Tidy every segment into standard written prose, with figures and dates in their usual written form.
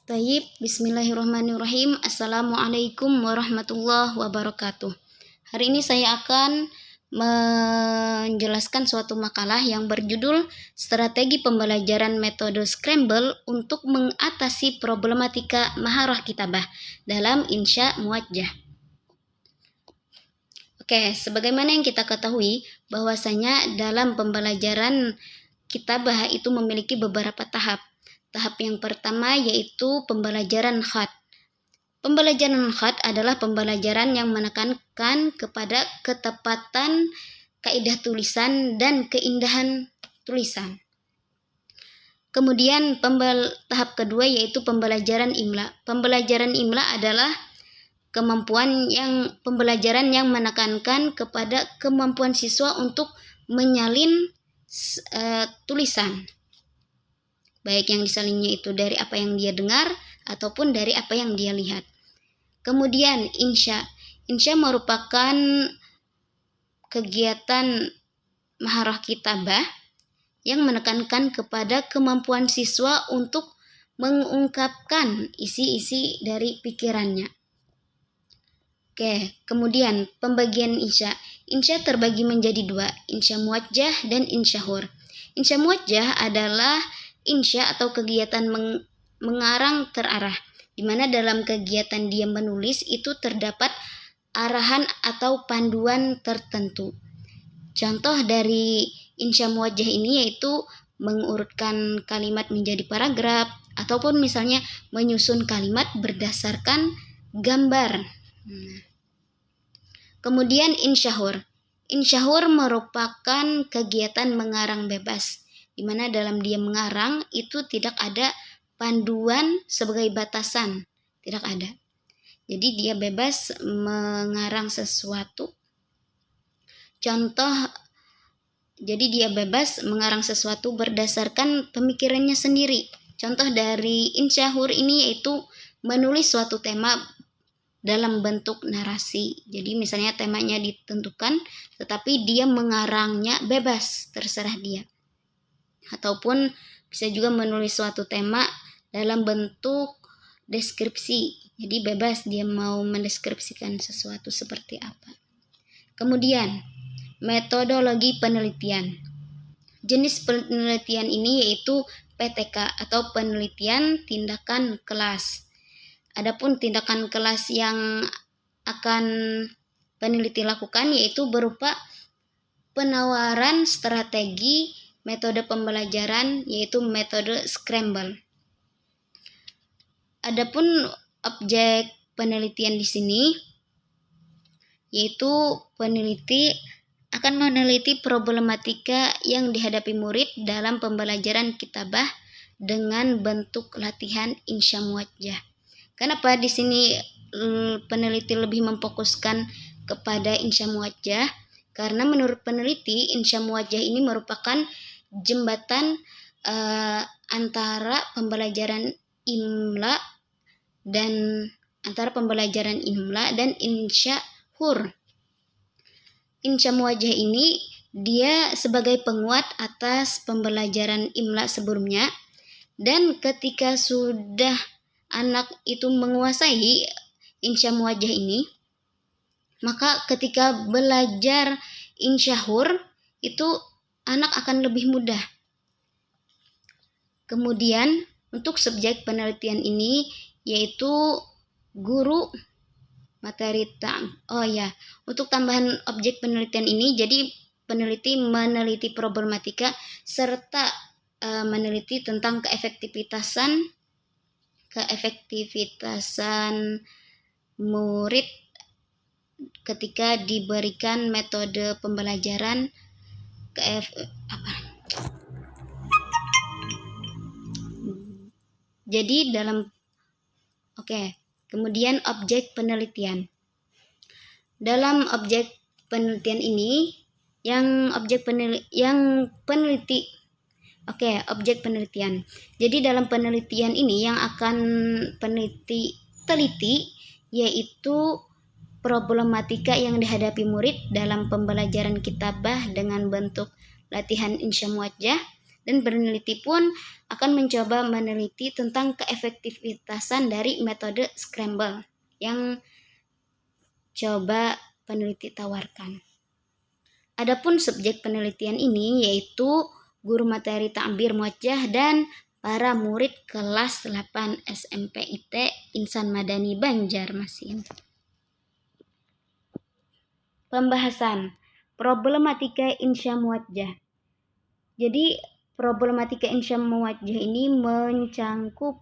Tayyib, bismillahirrahmanirrahim. Assalamualaikum warahmatullahi wabarakatuh. Hari ini saya akan menjelaskan suatu makalah yang berjudul Strategi Pembelajaran Metode Scramble untuk Mengatasi Problematika Maharah Kitabah dalam Insya Muwajjah. Oke, sebagaimana yang kita ketahui bahwasanya dalam pembelajaran kitabah itu memiliki beberapa tahap. Tahap yang pertama yaitu pembelajaran khat. Pembelajaran khat adalah pembelajaran yang menekankan kepada ketepatan kaidah tulisan dan keindahan tulisan. Kemudian tahap kedua yaitu pembelajaran imla. Pembelajaran imla adalah pembelajaran yang menekankan kepada kemampuan siswa untuk menyalin tulisan. Baik yang disalinnya itu dari apa yang dia dengar ataupun dari apa yang dia lihat. Kemudian insya. Insya merupakan kegiatan maharah kitabah yang menekankan kepada kemampuan siswa untuk mengungkapkan isi-isi dari pikirannya. Oke, kemudian pembagian insya. Insya terbagi menjadi dua, insya muwajjah dan insya hur. Insya muwajjah adalah insya atau kegiatan mengarang terarah, di mana dalam kegiatan dia menulis itu terdapat arahan atau panduan tertentu. Contoh dari insya muwajjah ini yaitu mengurutkan kalimat menjadi paragraf ataupun misalnya menyusun kalimat berdasarkan gambar. Kemudian insya hur. Insya hur merupakan kegiatan mengarang bebas, di mana dalam dia mengarang itu tidak ada panduan sebagai batasan, tidak ada. Jadi dia bebas mengarang sesuatu. Jadi dia bebas mengarang sesuatu berdasarkan pemikirannya sendiri. Contoh dari insya hur ini yaitu menulis suatu tema dalam bentuk narasi. Jadi misalnya temanya ditentukan, tetapi dia mengarangnya bebas, terserah dia. Ataupun bisa juga menulis suatu tema dalam bentuk deskripsi. Jadi bebas dia mau mendeskripsikan sesuatu seperti apa. Kemudian, metodologi penelitian. Jenis penelitian ini yaitu PTK atau penelitian tindakan kelas. Adapun tindakan kelas yang akan peneliti lakukan yaitu berupa penawaran strategi metode pembelajaran yaitu metode Scramble. Adapun objek penelitian di sini yaitu peneliti akan meneliti problematika yang dihadapi murid dalam pembelajaran kitabah dengan bentuk latihan insya muwajjah. Kenapa di sini peneliti lebih memfokuskan kepada insya muwajjah? Karena menurut peneliti insya muwajjah ini merupakan jembatan antara pembelajaran imla dan insya hur. Insya muwajjah ini dia sebagai penguat atas pembelajaran imla sebelumnya, dan ketika sudah anak itu menguasai insya muwajjah ini, maka ketika belajar insya hur itu anak akan lebih mudah. Kemudian untuk subjek penelitian ini yaitu guru materi untuk tambahan objek penelitian ini, jadi peneliti meneliti problematika serta meneliti tentang keefektivitasan murid ketika diberikan metode pembelajaran kemudian objek penelitian. Dalam objek penelitian ini objek penelitian. Jadi dalam penelitian ini yang akan peneliti teliti yaitu problematika yang dihadapi murid dalam pembelajaran kitabah dengan bentuk latihan insya muwajjah. Dan peneliti pun akan mencoba meneliti tentang keefektivitasan dari metode scramble yang coba peneliti tawarkan. Adapun subjek penelitian ini yaitu guru materi takbir muwajjah dan para murid kelas 8 SMP IT Insan Madani Banjarmasin. Pembahasan problematika insya muwajjah. Jadi problematika insya muwajjah ini mencakup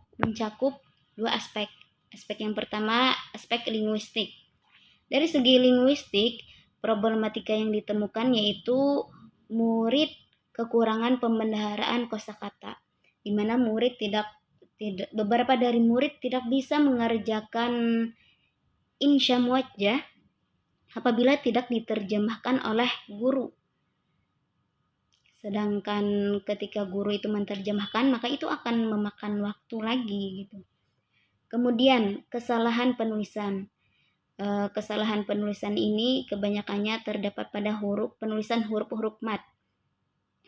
dua aspek. Aspek yang pertama, aspek linguistik. Dari segi linguistik, problematika yang ditemukan yaitu murid kekurangan pembendaharaan kosakata, di mana murid beberapa dari murid tidak bisa mengerjakan insya muwajjah apabila tidak diterjemahkan oleh guru. Sedangkan ketika guru itu menerjemahkan, maka itu akan memakan waktu lagi gitu. Kemudian kesalahan penulisan. Kesalahan penulisan ini kebanyakannya terdapat pada penulisan huruf-huruf mat.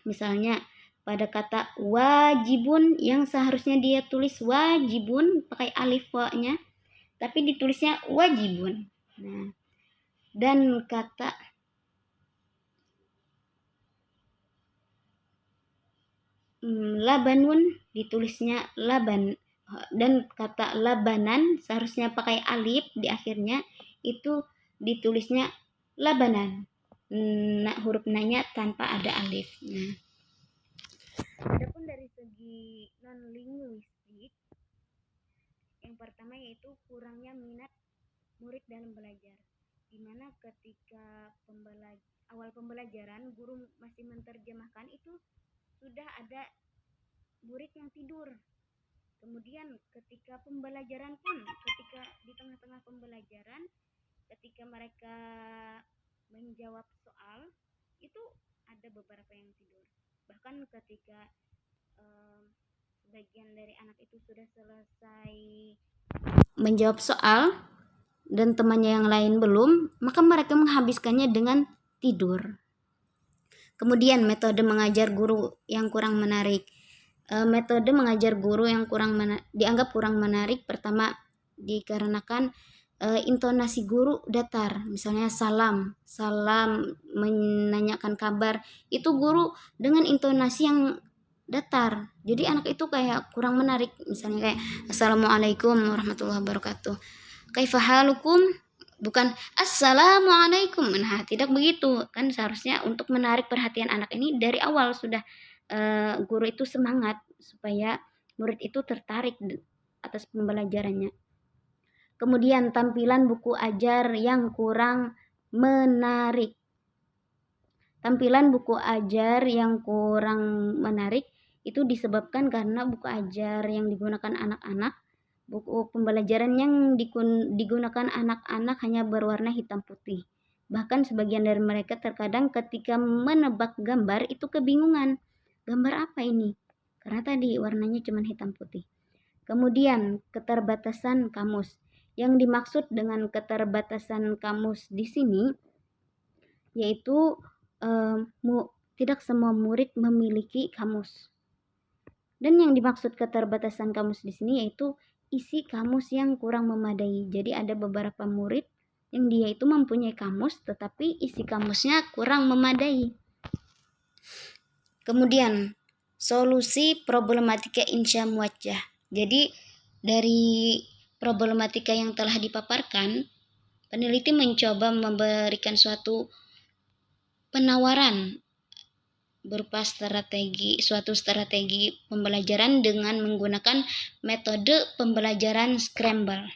Misalnya pada kata wajibun yang seharusnya dia tulis wajibun pakai alif wa-nya, tapi ditulisnya wajibun. Nah, dan kata labanun ditulisnya laban, dan kata labanan seharusnya pakai alif di akhirnya, itu ditulisnya labanan. Nah, huruf nanya tanpa ada alif. Nah, adapun dari segi non linguistik, yang pertama yaitu kurangnya minat murid dalam belajar, dimana ketika awal pembelajaran guru masih menerjemahkan, itu sudah ada murid yang tidur. Kemudian ketika pembelajaran pun, ketika di tengah-tengah pembelajaran, ketika mereka menjawab soal, itu ada beberapa yang tidur. Bahkan ketika sebagian dari anak itu sudah selesai menjawab soal dan temannya yang lain belum, maka mereka menghabiskannya dengan tidur. Kemudian metode mengajar guru yang kurang menarik. Metode mengajar guru yang dianggap kurang menarik, pertama dikarenakan intonasi guru datar. Misalnya salam menanyakan kabar, itu guru dengan intonasi yang datar, jadi anak itu kayak kurang menarik. Misalnya kayak assalamualaikum warahmatullahi wabarakatuh, kaifa halukum, bukan assalamualaikum. Nah, tidak begitu kan, seharusnya untuk menarik perhatian anak ini dari awal sudah guru itu semangat supaya murid itu tertarik atas pembelajarannya. Kemudian tampilan buku ajar yang kurang menarik. Tampilan buku ajar yang kurang menarik itu disebabkan karena buku ajar yang digunakan anak-anak, buku pembelajaran yang digunakan anak-anak hanya berwarna hitam putih. Bahkan sebagian dari mereka terkadang ketika menebak gambar itu kebingungan. Gambar apa ini? Karena tadi warnanya cuma hitam putih. Kemudian keterbatasan kamus. Yang dimaksud dengan keterbatasan kamus di sini yaitu tidak semua murid memiliki kamus. Dan yang dimaksud keterbatasan kamus di sini yaitu isi kamus yang kurang memadai. Jadi ada beberapa murid yang dia itu mempunyai kamus tetapi isi kamusnya kurang memadai. Kemudian solusi problematika insya muwajjah. Jadi dari problematika yang telah dipaparkan, peneliti mencoba memberikan suatu penawaran berupa suatu strategi pembelajaran dengan menggunakan metode pembelajaran scramble.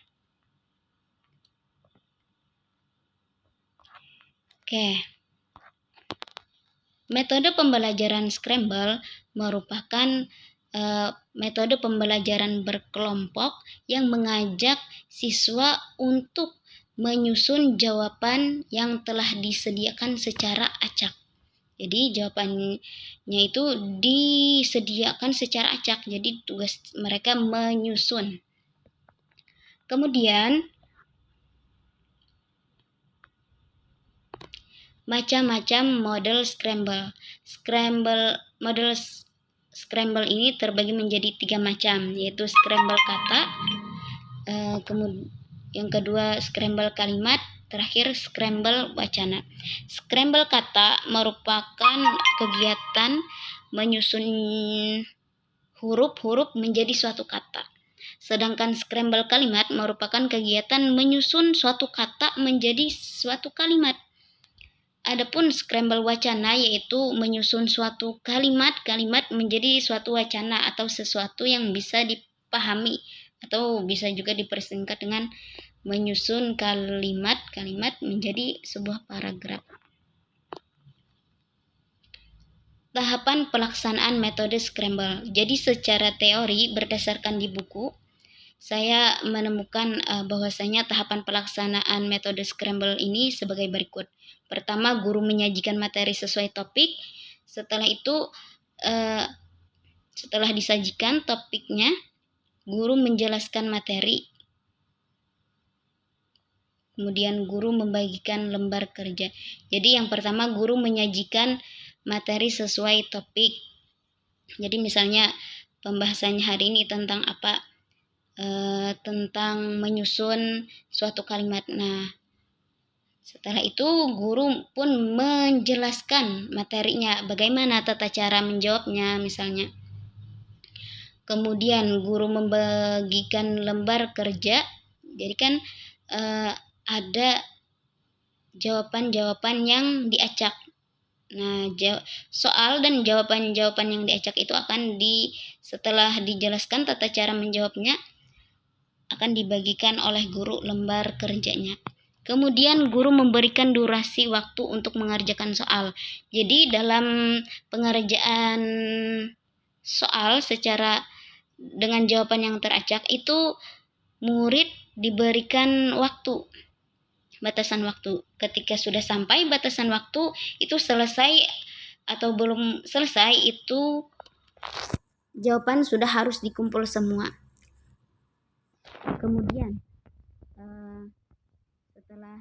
Metode pembelajaran scramble merupakan metode pembelajaran berkelompok yang mengajak siswa untuk menyusun jawaban yang telah disediakan secara acak. Jadi jawabannya itu disediakan secara acak, jadi tugas mereka menyusun. Kemudian macam-macam model scramble. Model scramble ini terbagi menjadi 3 macam, yaitu scramble kata, kemudian yang kedua scramble kalimat, terakhir scramble wacana. Scramble kata merupakan kegiatan menyusun huruf-huruf menjadi suatu kata. Sedangkan scramble kalimat merupakan kegiatan menyusun suatu kata menjadi suatu kalimat. Adapun scramble wacana yaitu menyusun suatu kalimat menjadi suatu wacana atau sesuatu yang bisa dipahami, atau bisa juga dipersingkat dengan menyusun kalimat menjadi sebuah paragraf. Tahapan pelaksanaan metode scramble. Jadi secara teori berdasarkan di buku, saya menemukan bahwasanya tahapan pelaksanaan metode scramble ini sebagai berikut. Pertama, guru menyajikan materi sesuai topik. Setelah itu, setelah disajikan topiknya, guru menjelaskan materi. Kemudian guru membagikan lembar kerja. Jadi yang pertama, guru menyajikan materi sesuai topik. Jadi misalnya pembahasannya hari ini tentang apa? Tentang menyusun suatu kalimat. Nah, setelah itu guru pun menjelaskan materinya, bagaimana tata cara menjawabnya misalnya. Kemudian guru membagikan lembar kerja. Jadi kan ada jawaban-jawaban yang diacak. Nah, soal dan jawaban-jawaban yang diacak itu akan setelah dijelaskan tata cara menjawabnya, akan dibagikan oleh guru lembar kerjanya. Kemudian guru memberikan durasi waktu untuk mengerjakan soal. Jadi dalam pengerjaan soal secara dengan jawaban yang teracak itu murid diberikan waktu, batasan waktu. Ketika sudah sampai batasan waktu itu selesai atau belum selesai, itu jawaban sudah harus dikumpul semua. Kemudian setelah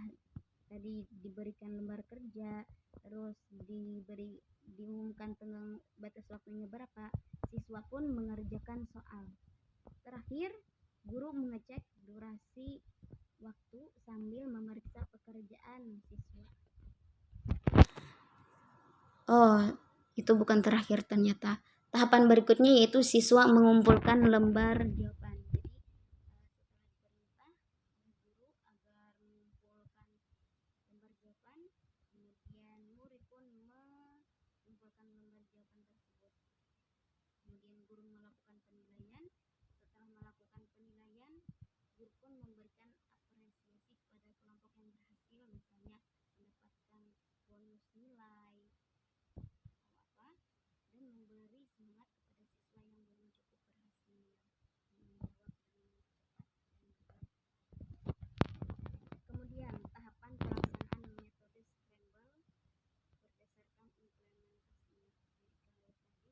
tadi diberikan lembar kerja, terus diumumkan tentang batas waktunya berapa, siswa pun mengerjakan soal. Terakhir, guru mengecek durasi waktu sambil memeriksa pekerjaan siswa. Oh, itu bukan terakhir ternyata. Tahapan berikutnya yaitu siswa mengumpulkan lembar jawaban. Jadi setelah diperintah oleh guru agar mengumpulkan lembar jawaban, kemudian murid pun mengumpulkan lembar jawaban tersebut. Kemudian guru melakukan penilaian. Setelah melakukan penilaian, guru pun memberikan apresiasi kepada kelompok yang berhasil, misalnya mendapatkan bonus nilai atau apa, dan memberi semangat kepada siswa yang belum cukup berhasil menjawab dengan cepat dan benar. Kemudian tahapan pelaksanaan metode scramble berdasarkan implementasinya. Jadi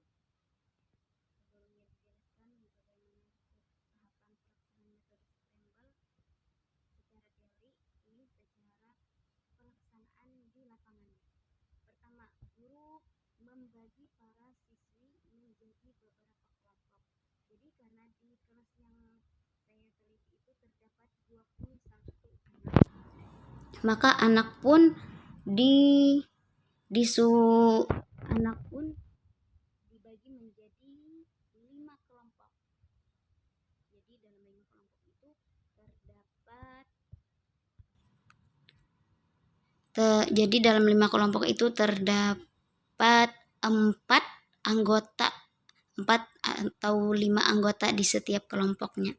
kalau tadi sebelumnya dijelaskan bagaimana tahapan pelaksanaan metode scramble secara teori, ini secara pelaksanaan di lapangan. Pertama, guru membagi para siswi menjadi beberapa kelompok. Jadi karena di kelas yang saya teliti itu terdapat 21 anak, maka anak pun dibagi menjadi 5 kelompok. Jadi dalam 5 kelompok itu terdapat 4 anggota, 4 atau 5 anggota di setiap kelompoknya.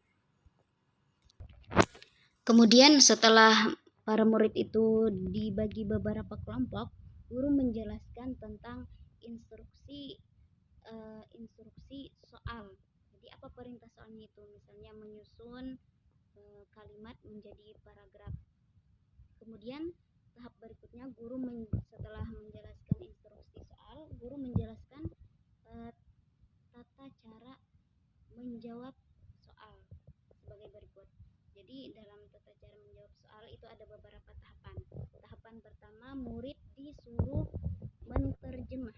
Kemudian setelah para murid itu dibagi beberapa kelompok, guru menjelaskan tentang instruksi soal. Jadi apa perintah soalnya itu? Misalnya menyusun kalimat menjadi paragraf. Kemudian tahap berikutnya guru setelah menjelaskan instruksi soal, guru menjelaskan tata cara menjawab soal sebagai berikut. Jadi dalam tata cara menjawab soal itu ada beberapa tahapan. Tahapan pertama, murid disuruh menerjemah.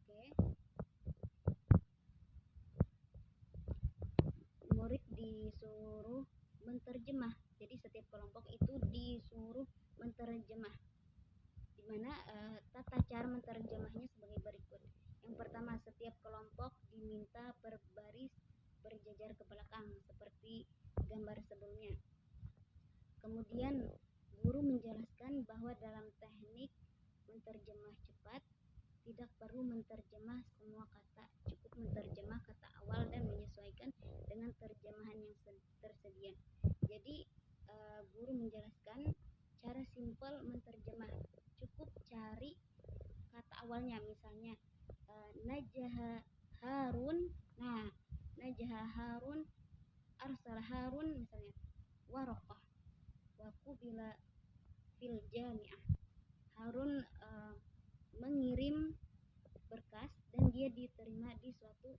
Oke. disuruh menterjemah. Jadi setiap kelompok itu disuruh menterjemah, di mana tata cara menterjemahnya sebagai berikut. Yang pertama, setiap kelompok diminta berbaris berjajar ke belakang seperti gambar sebelumnya. Kemudian guru menjelaskan bahwa dalam teknik menterjemah cepat tidak perlu menterjemah semua kata, cukup menterjemah kata awal dan menyesuaikan dengan terjemahan yang tersedia. Jadi guru menjelaskan cara simpel menterjemah, cukup cari kata awalnya, misalnya najah Harun, nah najah Harun, arsal Harun, misalnya waraqah waku bila fil jami'ah, Harun mengirim berkas dan dia diterima di suatu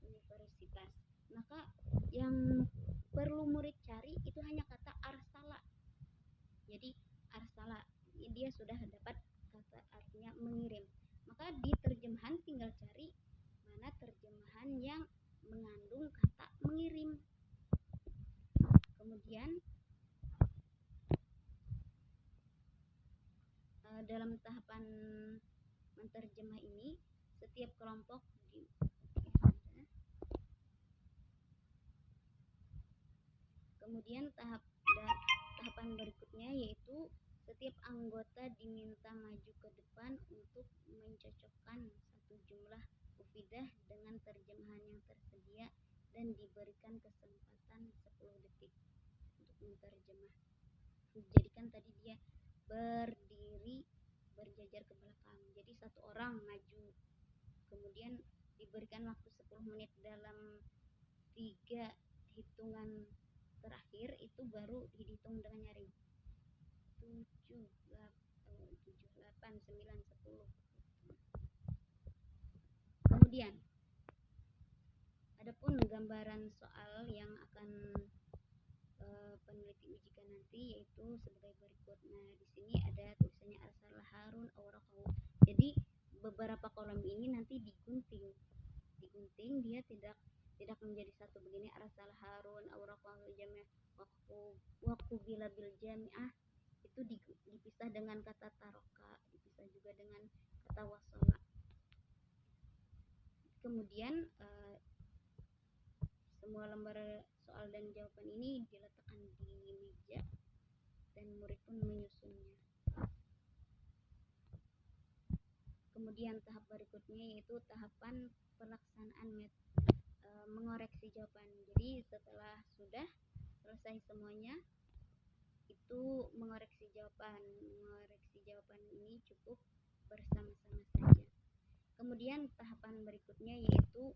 universitas. Maka yang perlu murid cari itu hanya kata arsala. Jadi arsala, dia sudah dapat kata artinya mengirim. Maka di terjemahan tinggal cari mana terjemahan yang mengandung kata mengirim. Kemudian dalam tahapan menterjemah ini setiap kelompok kemudian tahapan berikutnya yaitu setiap anggota diminta maju ke depan untuk mencocokkan satu jumlah mufidah dengan terjemahan yang tersedia dan diberikan kesempatan 10 detik untuk menerjemah. Jadikan tadi dia berdiri berjajar ke belakang, jadi satu orang maju, kemudian diberikan waktu 10 menit. Dalam 3 hitungan terakhir itu baru dihitung dengan nyaring 7, 8, 9, 10. Kemudian adapun gambaran soal yang akan peneliti ujikan nanti yaitu sebagai berikut. Nah, di sini ada tulisannya arsal Harun awraqahu. Jadi beberapa kolom ini nanti digunting, dia tidak menjadi satu begini. Arsal Harun awraqahu jami' waqtu bila bil jami'ah itu dipisah dengan kata taroka, dipisah juga dengan kata wasola. Kemudian semua lembar soal dan jawaban ini diletakkan di meja dan murid pun menyusunnya. Kemudian tahap berikutnya yaitu tahapan pelaksanaan mengoreksi jawaban. Jadi setelah sudah selesai semuanya itu mengoreksi jawaban. Mengoreksi jawaban ini cukup bersama-sama saja. Kemudian tahapan berikutnya yaitu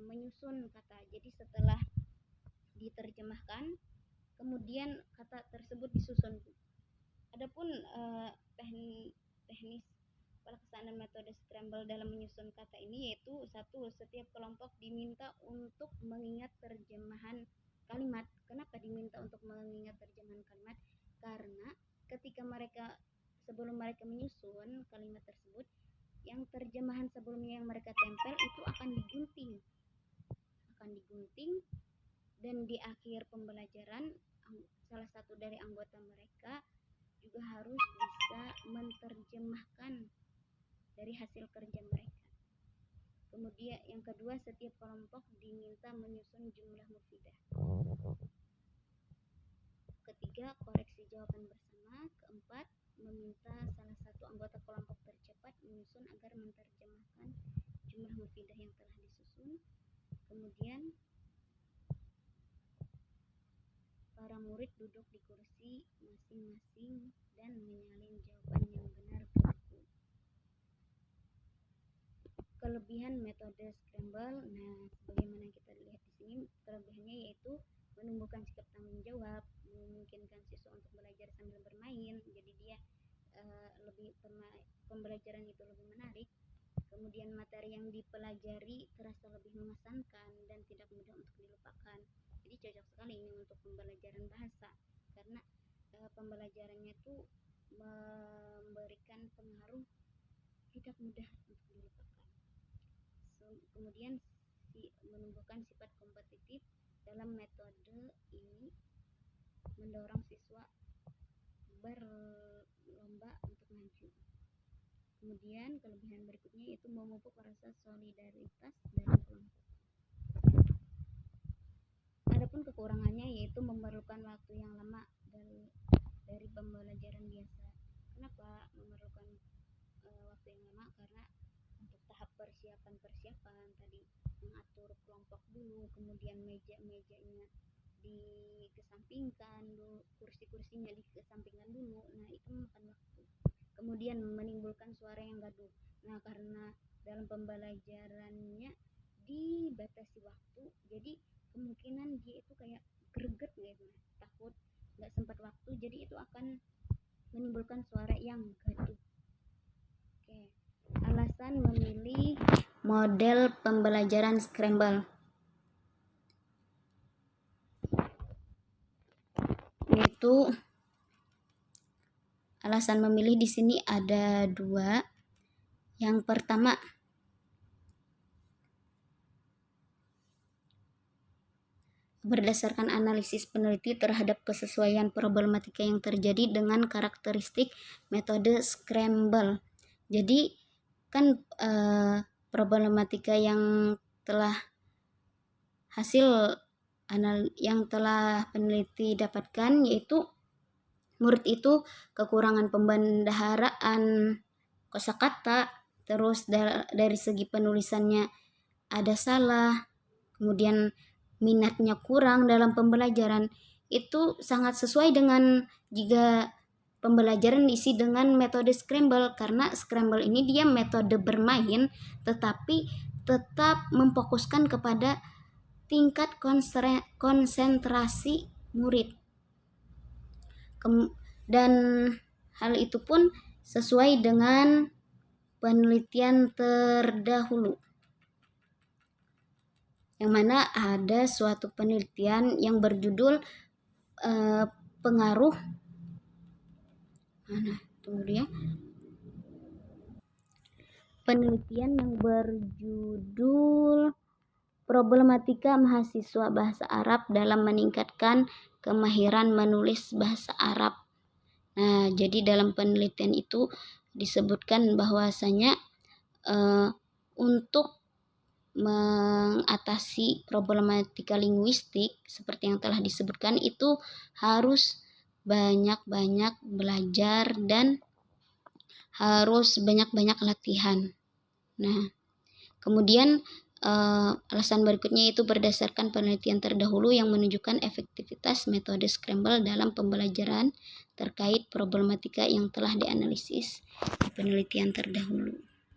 menyusun kata. Jadi setelah diterjemahkan, kemudian kata tersebut disusun. Adapun teknis pelaksanaan metode scramble dalam menyusun kata ini yaitu satu, setiap kelompok diminta untuk mengingat terjemahan kalimat. Kenapa diminta untuk mengingat terjemahan kalimat? Karena ketika sebelum mereka menyusun kalimat tersebut, yang terjemahan sebelumnya yang mereka tempel itu akan digunting dan di akhir pembelajaran salah satu dari anggota mereka juga harus bisa menterjemahkan dari hasil kerja mereka. Kemudian yang kedua, setiap kelompok diminta menyusun jumlah mufidah. Ketiga, koreksi jawaban bersama. Keempat, meminta salah satu anggota kelompok tercepat menyusun agar menerjemahkan jumlah mufidah yang telah disusun. Kemudian para murid duduk di kursi masing-masing dan menyalin jawaban yang benar ke buku. Kelebihan metode scramble. Nah, sebagaimana kita lihat di sini, kelebihannya yaitu menumbuhkan sikap tanggung jawab, memungkinkan siswa untuk belajar sambil bermain. Jadi dia pembelajaran itu lebih menarik. Kemudian materi yang dipelajari terasa lebih mengesankan dan tidak mudah untuk dilupakan. Jadi cocok sekali ini untuk pembelajaran bahasa karena pembelajarannya itu memberikan pengaruh tidak mudah untuk dilupakan. Kemudian menumbuhkan sifat kompetitif dalam metode mendorong siswa berlomba untuk maju. Kemudian kelebihan berikutnya yaitu memupuk rasa solidaritas dalam kelompok. Adapun kekurangannya yaitu memerlukan waktu yang lama dari pembelajaran biasa. Kenapa memerlukan waktu yang lama? Karena untuk tahap persiapan tadi, mengatur kelompok dulu, kemudian meja-mejanya dikesampingkan dulu, kursi-kursinya dikesampingkan dulu. Nah, itu memakan waktu. Kemudian menimbulkan suara yang gaduh. Nah, karena dalam pembelajarannya dibatasi waktu, jadi kemungkinan dia itu kayak greget gitu, takut nggak sempat waktu, jadi itu akan menimbulkan suara yang gaduh. Oke, alasan memilih model pembelajaran scramble yaitu alasan memilih di sini ada 2. Yang pertama, berdasarkan analisis peneliti terhadap kesesuaian problematika yang terjadi dengan karakteristik metode scramble. Jadi kan problematika yang telah peneliti dapatkan yaitu murid itu kekurangan pembendaharaan kosakata, terus dari segi penulisannya ada salah, kemudian minatnya kurang dalam pembelajaran. Itu sangat sesuai dengan jika pembelajaran diisi dengan metode scramble, karena scramble ini dia metode bermain tetapi tetap memfokuskan kepada tingkat konsentrasi murid. Dan hal itu pun sesuai dengan penelitian terdahulu, yang mana ada suatu penelitian yang berjudul pengaruh penelitian yang berjudul problematika mahasiswa bahasa Arab dalam meningkatkan kemahiran menulis bahasa Arab. Nah, jadi dalam penelitian itu disebutkan bahwasanya untuk mengatasi problematika linguistik seperti yang telah disebutkan itu harus banyak-banyak belajar dan harus banyak-banyak latihan. Nah, kemudian alasan berikutnya itu berdasarkan penelitian terdahulu yang menunjukkan efektivitas metode scramble dalam pembelajaran terkait problematika yang telah dianalisis di penelitian terdahulu.